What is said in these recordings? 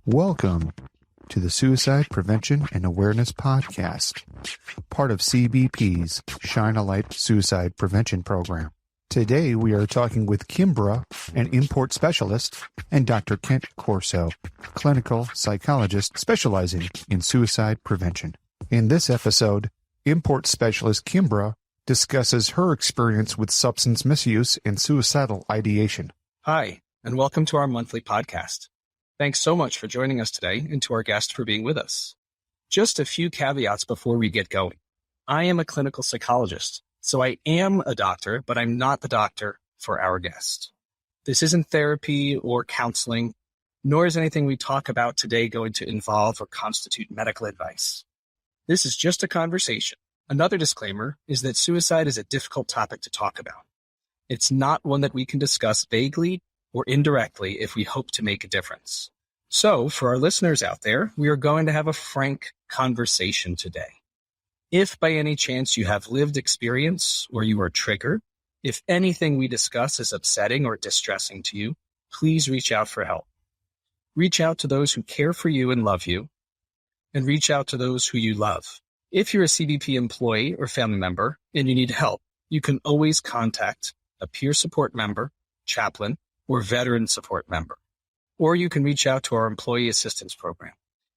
Welcome to the Suicide Prevention and Awareness Podcast, part of CBP's Shine a Light Suicide Prevention Program. Today we are talking with Kimbra, an import specialist, and Dr. Kent Corso, clinical psychologist specializing in suicide prevention. In this episode, import specialist Kimbra discusses her experience with substance misuse and suicidal ideation. Hi, and welcome to our monthly podcast. Thanks so much for joining us today and to our guest for being with us. Just a few caveats before we get going. I am a clinical psychologist, so I am a doctor, but I'm not the doctor for our guest. This isn't therapy or counseling, nor is anything we talk about today going to involve or constitute medical advice. This is just a conversation. Another disclaimer is that suicide is a difficult topic to talk about. It's not one that we can discuss vaguely or indirectly if we hope to make a difference. So, for our listeners out there, we are going to have a frank conversation today. If by any chance you have lived experience or you are triggered, if anything we discuss is upsetting or distressing to you, please reach out for help. Reach out to those who care for you and love you, and reach out to those who you love. If you're a CBP employee or family member and you need help, you can always contact a peer support member, chaplain, or veteran support member. Or you can reach out to our employee assistance program.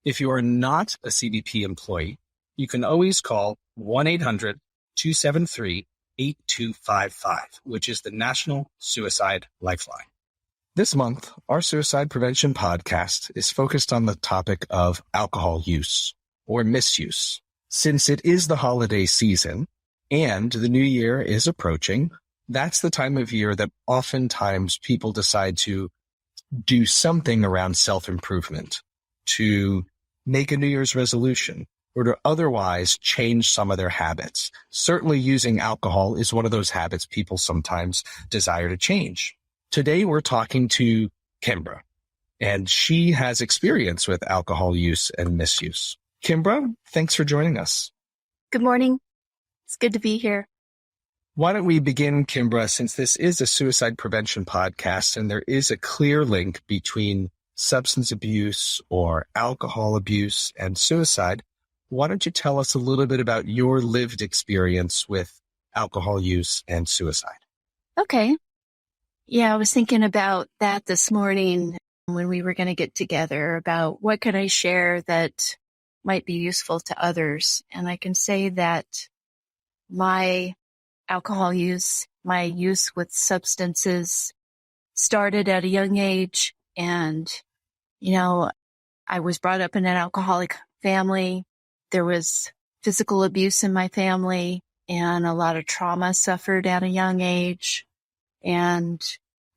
If you are not a CBP employee, you can always call 1-800-273-8255, which is the National Suicide Lifeline. This month, our suicide prevention podcast is focused on the topic of alcohol use or misuse. Since it is the holiday season and the new year is approaching, that's the time of year that oftentimes people decide to do something around self-improvement, to make a New Year's resolution, or to otherwise change some of their habits. Certainly using alcohol is one of those habits people sometimes desire to change. Today we're talking to Kimbra, and she has experience with alcohol use and misuse. Kimbra, thanks for joining us. Good morning. It's good to be here. Why don't we begin, Kimbra, since this is a suicide prevention podcast and there is a clear link between substance abuse or alcohol abuse and suicide, why don't you tell us a little bit about your lived experience with alcohol use and suicide? Okay. Yeah, I was thinking about that this morning when we were going to get together about what could I share that might be useful to others. And I can say that my alcohol use, my use with substances started at a young age. And, I was brought up in an alcoholic family. There was physical abuse in my family and a lot of trauma suffered at a young age. And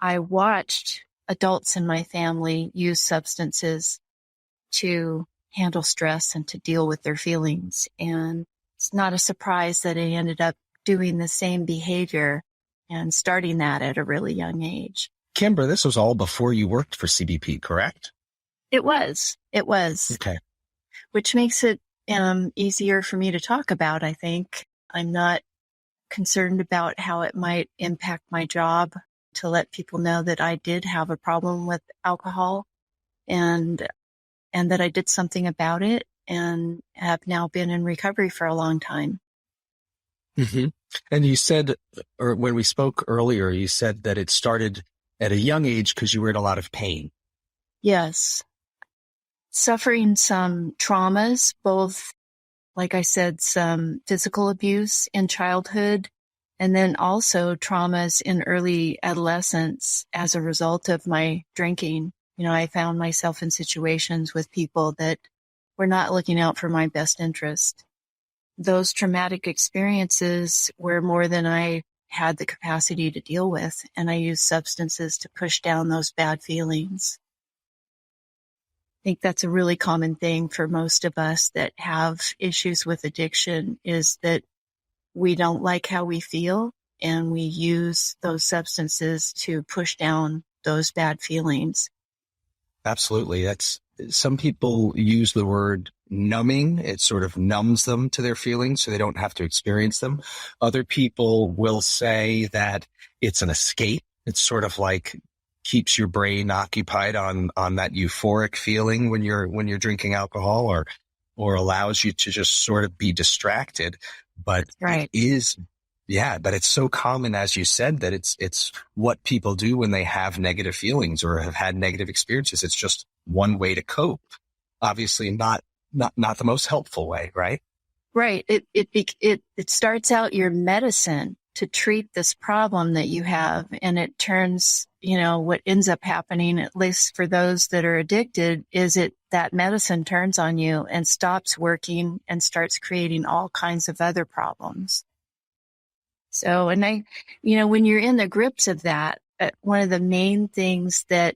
I watched adults in my family use substances to handle stress and to deal with their feelings. And it's not a surprise that I ended up doing the same behavior and starting that at a really young age. Kimbra, this was all before you worked for CBP, correct? It was. Okay. Which makes it easier for me to talk about, I think. I'm not concerned about how it might impact my job to let people know that I did have a problem with alcohol and that I did something about it and have now been in recovery for a long time. Mm-hmm. And you said, or when we spoke earlier, you said that it started at a young age because you were in a lot of pain. Yes. Suffering some traumas, both, like I said, some physical abuse in childhood, and then also traumas in early adolescence as a result of my drinking. I found myself in situations with people that were not looking out for my best interest. Those traumatic experiences were more than I had the capacity to deal with, and I used substances to push down those bad feelings. I think that's a really common thing for most of us that have issues with addiction is that we don't like how we feel, and we use those substances to push down those bad feelings. Absolutely. Some people use the word numbing. It sort of numbs them to their feelings so they don't have to experience them. Other people will say that it's an escape. It's sort of like keeps your brain occupied on that euphoric feeling when you're drinking alcohol, or allows you to just sort of be distracted. But Right. but it's so common, as you said, that it's what people do when they have negative feelings or have had negative experiences. It's just one way to cope. Obviously not the most helpful way, right? Right. It starts out your medicine to treat this problem that you have, and it turns, what ends up happening, at least for those that are addicted, is that medicine turns on you and stops working and starts creating all kinds of other problems. So, and when you're in the grips of that, one of the main things that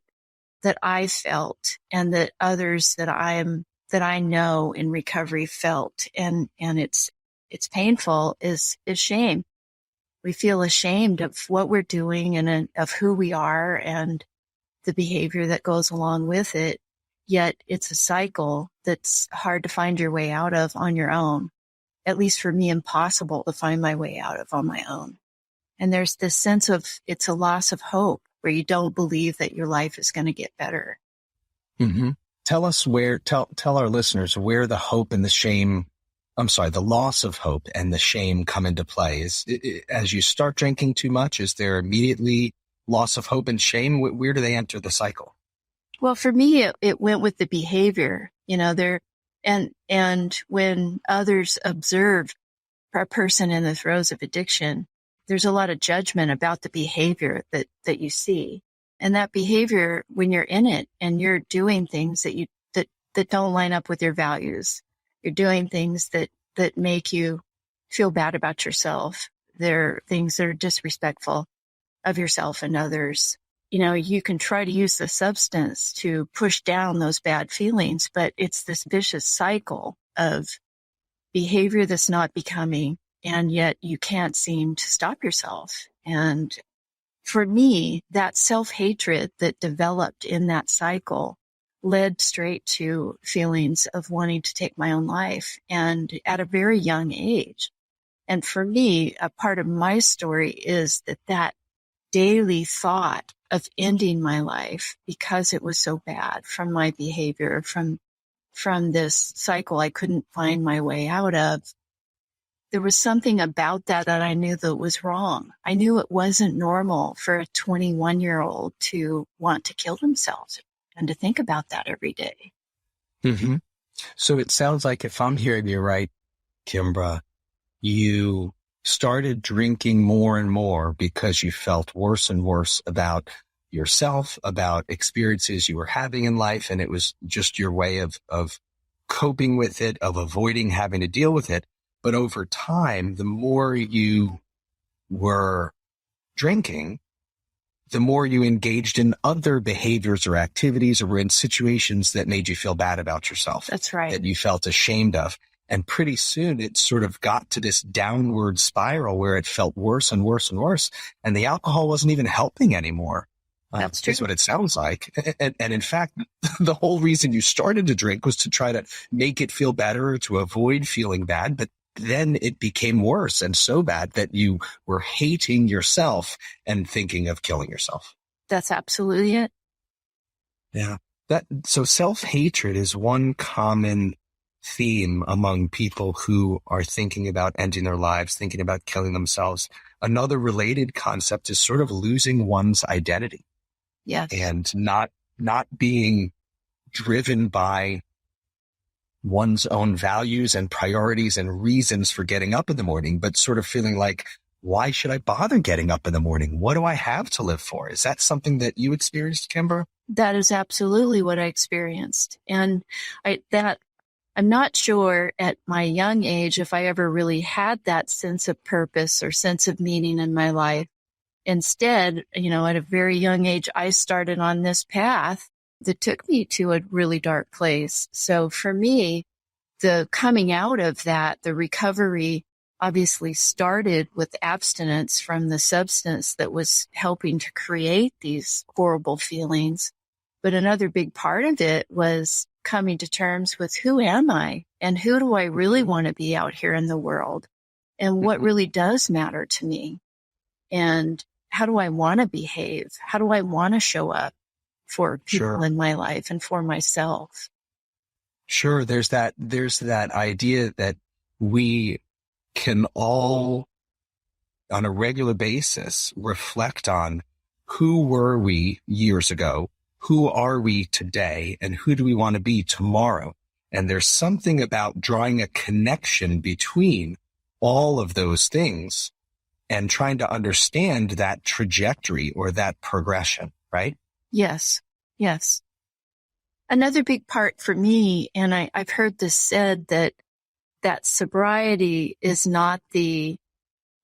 I felt, and that others that I know in recovery felt, and it's painful, is shame. We feel ashamed of what we're doing and of who we are and the behavior that goes along with it. Yet it's a cycle that's hard to find your way out of on your own. At least for me, impossible to find my way out of on my own. And there's this sense of, it's a loss of hope where you don't believe that your life is going to get better. Mm-hmm. Tell our listeners where the hope and the loss of hope and the shame come into play. As you start drinking too much, is there immediately loss of hope and shame? Where do they enter the cycle? Well, for me, it went with the behavior, and when others observe a person in the throes of addiction, there's a lot of judgment about the behavior that you see. And that behavior, when you're in it and you're doing things that don't line up with your values, you're doing things that make you feel bad about yourself. They're things that are disrespectful of yourself and others. You can try to use the substance to push down those bad feelings, but it's this vicious cycle of behavior that's not becoming, and yet you can't seem to stop yourself. And for me, that self-hatred that developed in that cycle led straight to feelings of wanting to take my own life, and at a very young age. And for me, a part of my story is that daily thought of ending my life because it was so bad from my behavior, from this cycle I couldn't find my way out of. There was something about that I knew that was wrong. I knew it wasn't normal for a 21-year-old to want to kill themselves and to think about that every day. Mm-hmm. So it sounds like, if I'm hearing you right, Kimbra, you started drinking more and more because you felt worse and worse about yourself, about experiences you were having in life, and it was just your way of coping with it, of avoiding having to deal with it. But over time, the more you were drinking, the more you engaged in other behaviors or activities, or were in situations that made you feel bad about yourself. That's right. That you felt ashamed of. And pretty soon it sort of got to this downward spiral where it felt worse and worse and worse. And the alcohol wasn't even helping anymore. That's true. That's what it sounds like. And in fact, the whole reason you started to drink was to try to make it feel better, or to avoid feeling bad. But then it became worse, and so bad that you were hating yourself and thinking of killing yourself. That's absolutely it. Yeah. So self-hatred is one common theme among people who are thinking about ending their lives, thinking about killing themselves. Another related concept is sort of losing one's identity. Yes. And not being driven by one's own values and priorities and reasons for getting up in the morning, but sort of feeling like, why should I bother getting up in the morning? What do I have to live for? Is that something that you experienced, Kimbra? That is absolutely what I experienced. And I'm not sure at my young age if I ever really had that sense of purpose or sense of meaning in my life. Instead, at a very young age, I started on this path that took me to a really dark place. So for me, the coming out of that, the recovery obviously started with abstinence from the substance that was helping to create these horrible feelings. But another big part of it was coming to terms with, who am I and who do I really want to be out here in the world, and what really does matter to me. And how do I want to behave? How do I want to show up for people in my life and for myself? Sure. There's that idea that we can all on a regular basis reflect on who were we years ago? Who are we today? And who do we want to be tomorrow? And there's something about drawing a connection between all of those things and trying to understand that trajectory or that progression, right? Yes. Yes. Another big part for me, and I've heard this said, that sobriety is not the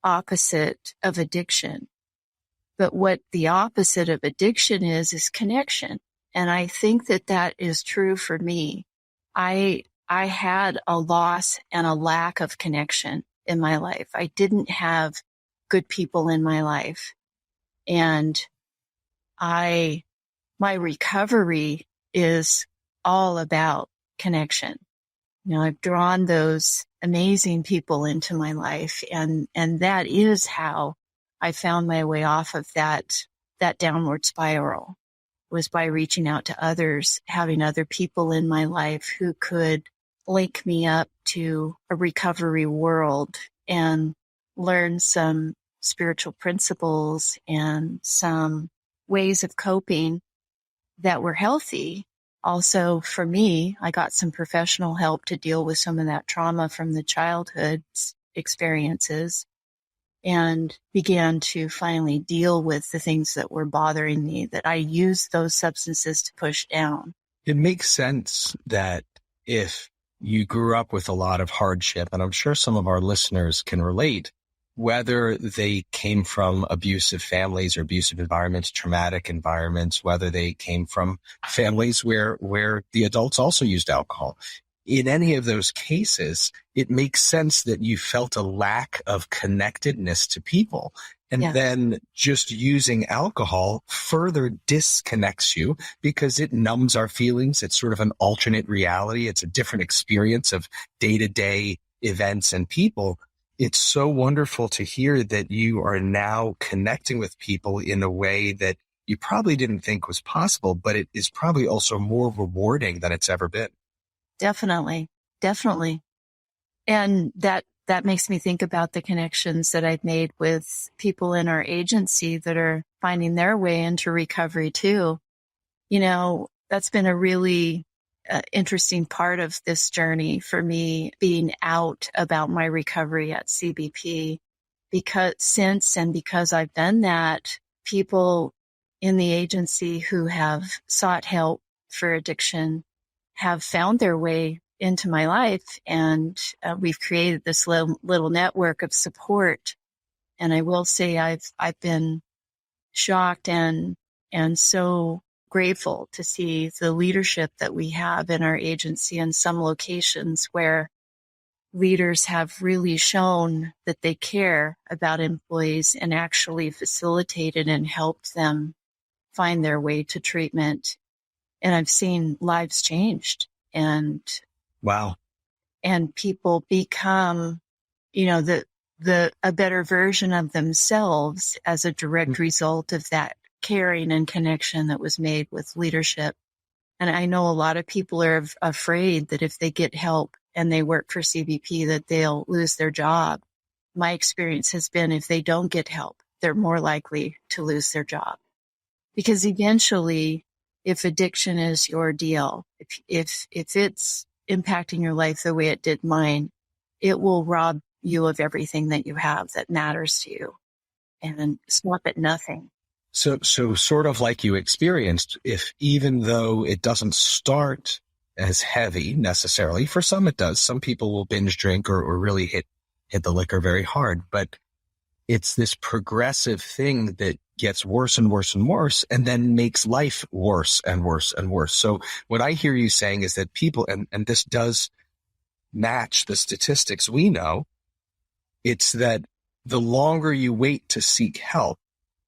opposite of addiction. But what the opposite of addiction is connection. And I think that is true for me. I had a loss and a lack of connection in my life. I didn't have good people in my life. And my recovery is all about connection. You know, I've drawn those amazing people into my life, and that is how I found my way off of that downward spiral, was by reaching out to others, having other people in my life who could link me up to a recovery world and learn some spiritual principles and some ways of coping that were healthy. Also, for me, I got some professional help to deal with some of that trauma from the childhood experiences and began to finally deal with the things that were bothering me that I used those substances to push down. It makes sense that if you grew up with a lot of hardship, and I'm sure some of our listeners can relate, whether they came from abusive families or abusive environments, traumatic environments, whether they came from families where the adults also used alcohol. In any of those cases, it makes sense that you felt a lack of connectedness to people. And then just using alcohol further disconnects you because it numbs our feelings. It's sort of an alternate reality. It's a different experience of day-to-day events and people. It's so wonderful to hear that you are now connecting with people in a way that you probably didn't think was possible, but it is probably also more rewarding than it's ever been. Definitely. And that makes me think about the connections that I've made with people in our agency that are finding their way into recovery too. You know, that's been a really interesting part of this journey for me, being out about my recovery at CBP, because I've done that, people in the agency who have sought help for addiction have found their way into my life, and we've created this little network of support. And I will say I've been shocked and so grateful to see the leadership that we have in our agency in some locations where leaders have really shown that they care about employees and actually facilitated and helped them find their way to treatment. And I've seen lives changed and wow. And people become, you know, a better version of themselves as a direct result of that caring and connection that was made with leadership. And I know a lot of people are afraid that if they get help and they work for CBP, that they'll lose their job. My experience has been if they don't get help, they're more likely to lose their job. Because eventually, if addiction is your deal, if it's impacting your life the way it did mine, it will rob you of everything that you have that matters to you and stop at nothing. So sort of like you experienced, if even though it doesn't start as heavy necessarily, for some it does. Some people will binge drink or really hit the liquor very hard, but it's this progressive thing that gets worse and worse and worse and then makes life worse and worse and worse. So what I hear you saying is that people, and this does match the statistics we know, it's that the longer you wait to seek help,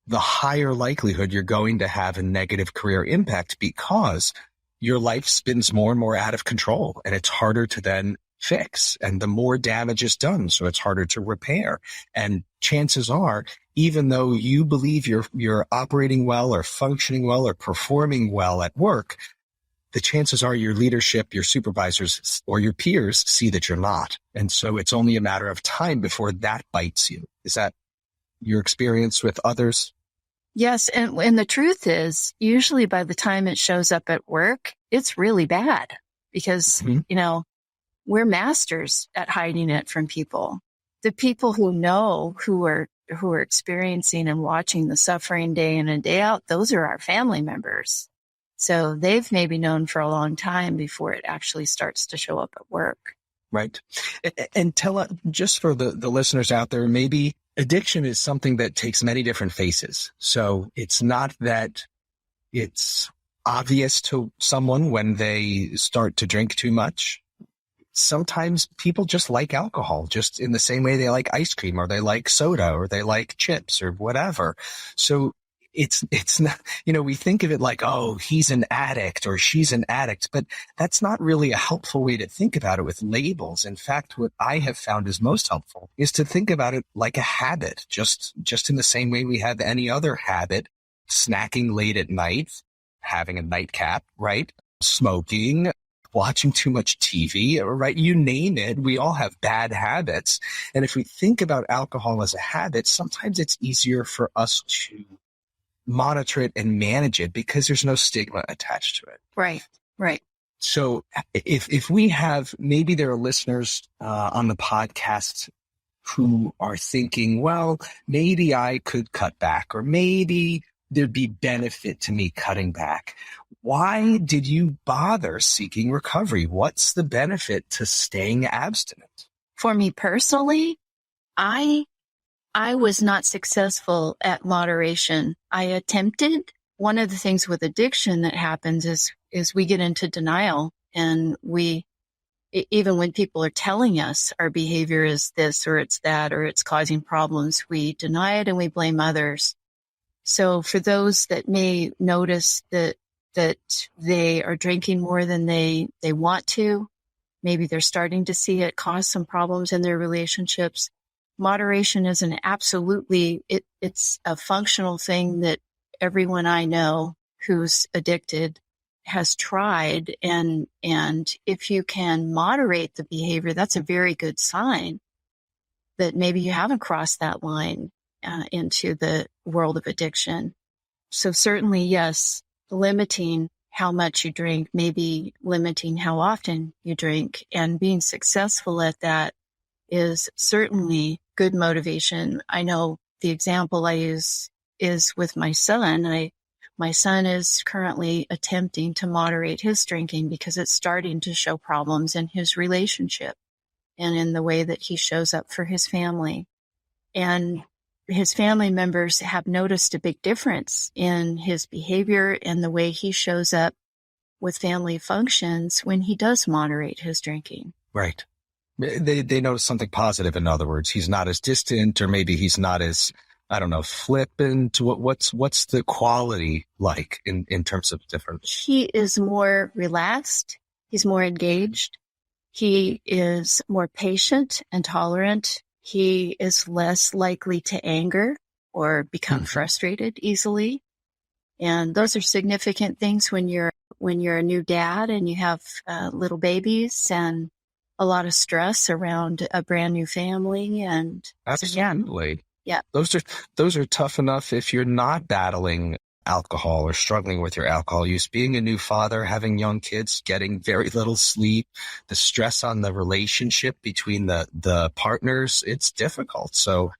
the higher likelihood you're going to have a negative career impact because your life spins more and more out of control and it's harder to then fix. And the more damage is done, so it's harder to repair. And chances are, even though you believe you're operating well or functioning well or performing well at work, the chances are your leadership, your supervisors, or your peers see that you're not. And so it's only a matter of time before that bites you. Is that your experience with others? Yes. And the truth is, usually by the time it shows up at work, it's really bad because, we're masters at hiding it from people. The people who know, who are experiencing and watching the suffering day in and day out, those are our family members. So they've maybe known for a long time before it actually starts to show up at work. Right. And tell us, just for the listeners out there, maybe addiction is something that takes many different faces. So it's not that it's obvious to someone when they start to drink too much. Sometimes people just like alcohol, just in the same way they like ice cream or they like soda or they like chips or whatever. So it's not, we think of it like, oh, he's an addict or she's an addict, but that's not really a helpful way to think about it with labels. In fact, what I have found is most helpful is to think about it like a habit, just in the same way we have any other habit, snacking late at night, having a nightcap, right? Smoking, watching too much TV, right? You name it. We all have bad habits. And if we think about alcohol as a habit, sometimes it's easier for us to monitor it and manage it because there's no stigma attached to it. Right. So if we have, maybe there are listeners on the podcast who are thinking, well, maybe I could cut back, or maybe there'd be benefit to me cutting back. Why did you bother seeking recovery? What's the benefit to staying abstinent? For me personally, I was not successful at moderation. I attempted. One of the things with addiction that happens is we get into denial, and even when people are telling us our behavior is this or it's that or it's causing problems, we deny it and we blame others. So for those that may notice that they are drinking more than they want to, maybe they're starting to see it cause some problems in their relationships. Moderation is it's a functional thing that everyone I know who's addicted has tried. And if you can moderate the behavior, that's a very good sign that maybe you haven't crossed that line into the world of addiction. So certainly, yes, limiting how much you drink, maybe limiting how often you drink, and being successful at that is certainly good motivation. I know the example I use is with my son. My son is currently attempting to moderate his drinking because it's starting to show problems in his relationship and in the way that he shows up for his family. And his family members have noticed a big difference in his behavior and the way he shows up with family functions when he does moderate his drinking. Right. They notice something positive. In other words, he's not as distant, or maybe he's not as, I don't know, flippant. What's the quality like in terms of difference? He is more relaxed. He's more engaged. He is more patient and tolerant. He is less likely to anger or become frustrated easily. And those are significant things when you're a new dad and you have little babies and a lot of stress around a brand new family. And absolutely. Yeah. Those are tough enough if you're not battling alcohol or struggling with your alcohol use. Being a new father, having young kids, getting very little sleep, the stress on the relationship between the partners, it's difficult. So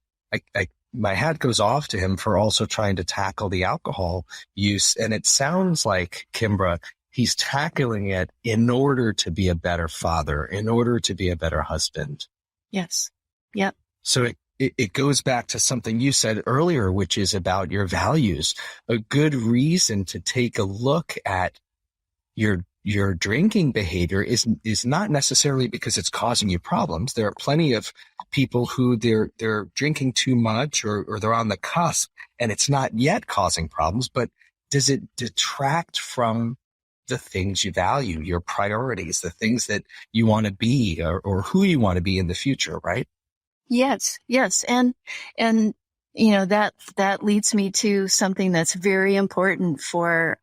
my hat goes off to him for also trying to tackle the alcohol use. And it sounds like, Kimbra, he's tackling it in order to be a better father, in order to be a better husband. Yes. Yep. So it goes back to something you said earlier, which is about your values. A good reason to take a look at your drinking behavior is not necessarily because it's causing you problems. There are plenty of people who they're drinking too much or they're on the cusp and it's not yet causing problems, but does it detract from the things you value, your priorities, the things that you want to be or who you want to be in the future, right? Yes. And, that leads me to something that's very important for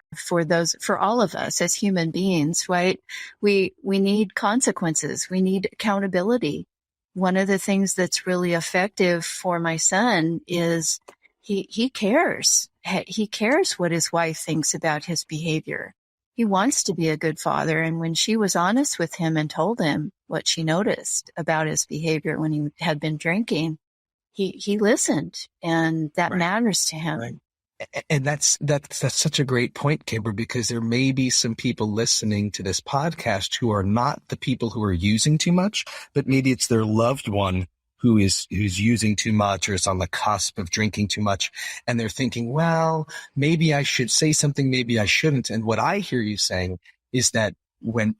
all of us as human beings, right? We need consequences. We need accountability. One of the things that's really effective for my son is he cares. He cares what his wife thinks about his behavior. He wants to be a good father. And when she was honest with him and told him what she noticed about his behavior when he had been drinking, he listened, and that matters to him. Right. And that's such a great point, Kimbra, because there may be some people listening to this podcast who are not the people who are using too much, but maybe it's their loved one who's using too much or is on the cusp of drinking too much. And they're thinking, well, maybe I should say something, maybe I shouldn't. And what I hear you saying is that when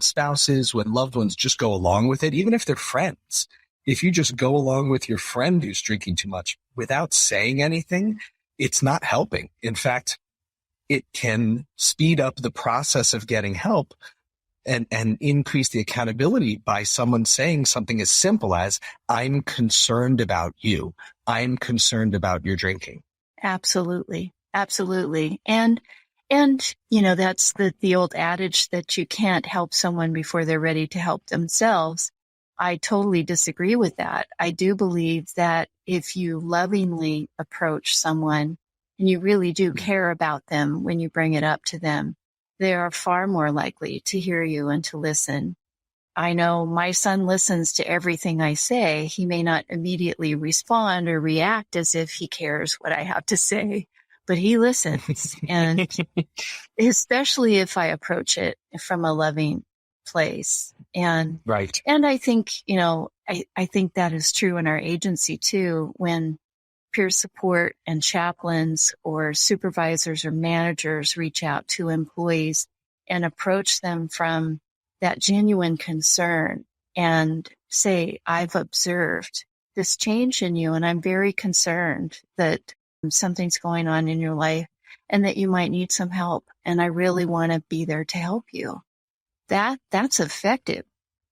spouses, when loved ones just go along with it, even if they're friends, if you just go along with your friend who's drinking too much without saying anything, it's not helping. In fact, it can speed up the process of getting help and increase the accountability by someone saying something as simple as, I'm concerned about you. I'm concerned about your drinking. Absolutely. Absolutely. And that's the old adage that you can't help someone before they're ready to help themselves. I totally disagree with that. I do believe that if you lovingly approach someone and you really do care about them when you bring it up to them, they are far more likely to hear you and to listen. I know my son listens to everything I say. He may not immediately respond or react as if he cares what I have to say, but he listens. And especially if I approach it from a loving place. And right. And I think, I think that is true in our agency too, when peer support and chaplains or supervisors or managers reach out to employees and approach them from that genuine concern and say, I've observed this change in you, and I'm very concerned that something's going on in your life and that you might need some help. And I really want to be there to help you. That's effective.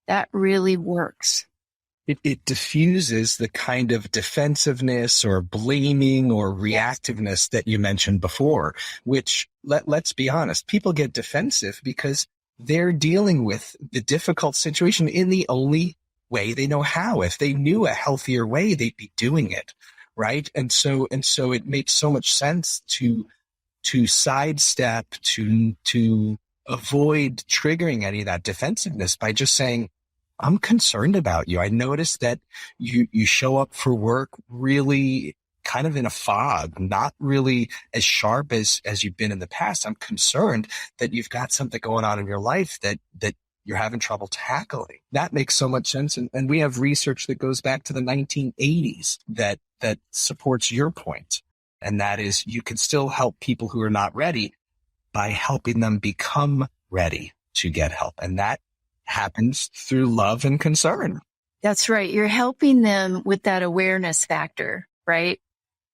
That really works. It diffuses the kind of defensiveness or blaming or reactiveness that you mentioned before, which let's be honest, people get defensive because they're dealing with the difficult situation in the only way they know how. If they knew a healthier way, they'd be doing it. Right. And so it makes so much sense to sidestep, to avoid triggering any of that defensiveness by just saying, I'm concerned about you. I noticed that you show up for work really kind of in a fog, not really as sharp as you've been in the past. I'm concerned that you've got something going on in your life that you're having trouble tackling. That makes so much sense. And we have research that goes back to the 1980s that supports your point. And that is, you can still help people who are not ready by helping them become ready to get help. And that happens through love and concern. That's right. You're helping them with that awareness factor, right?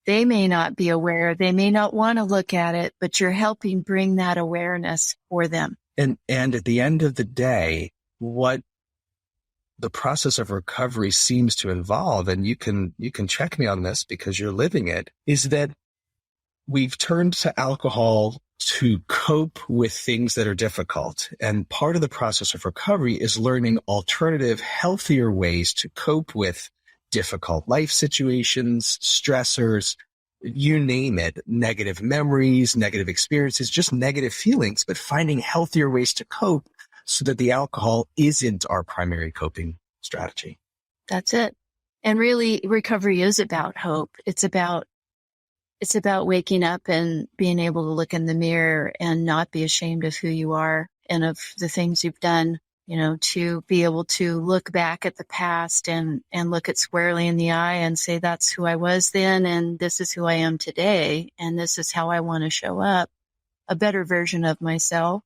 They may not be aware. They may not want to look at it, but you're helping bring that awareness for them. And at the end of the day, what the process of recovery seems to involve, and you can check me on this because you're living it, is that we've turned to alcohol to cope with things that are difficult. And part of the process of recovery is learning alternative, healthier ways to cope with difficult life situations, stressors, you name it, negative memories, negative experiences, just negative feelings, but finding healthier ways to cope so that the alcohol isn't our primary coping strategy. That's it. And really, recovery is about hope. It's about waking up and being able to look in the mirror and not be ashamed of who you are and of the things you've done, to be able to look back at the past and look it squarely in the eye and say, that's who I was then, and this is who I am today, and this is how I want to show up, a better version of myself.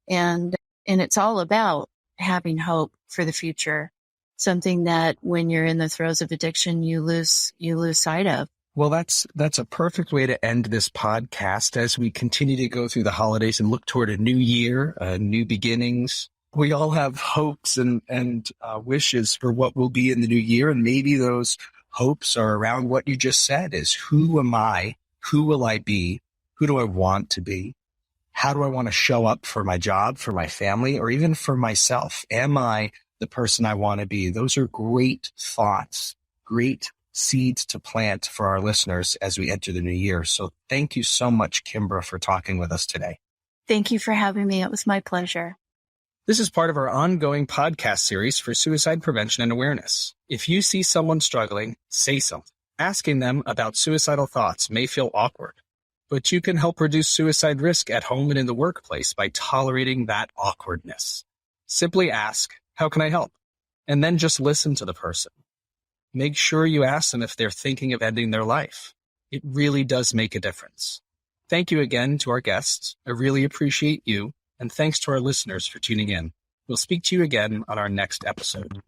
And it's all about having hope for the future, something that when you're in the throes of addiction, you lose sight of. Well, that's a perfect way to end this podcast as we continue to go through the holidays and look toward a new year, new beginnings. We all have hopes and wishes for what will be in the new year, and maybe those hopes are around what you just said is, who am I? Who will I be? Who do I want to be? How do I want to show up for my job, for my family, or even for myself? Am I the person I want to be? Those are great thoughts, great seeds to plant for our listeners as we enter the new year. So thank you so much, Kimbra, for talking with us today. Thank you for having me. It was my pleasure. This is part of our ongoing podcast series for suicide prevention and awareness. If you see someone struggling, say something. Asking them about suicidal thoughts may feel awkward, but you can help reduce suicide risk at home and in the workplace by tolerating that awkwardness. Simply ask, how can I help? And then just listen to the person. Make sure you ask them if they're thinking of ending their life. It really does make a difference. Thank you again to our guests. I really appreciate you. And thanks to our listeners for tuning in. We'll speak to you again on our next episode.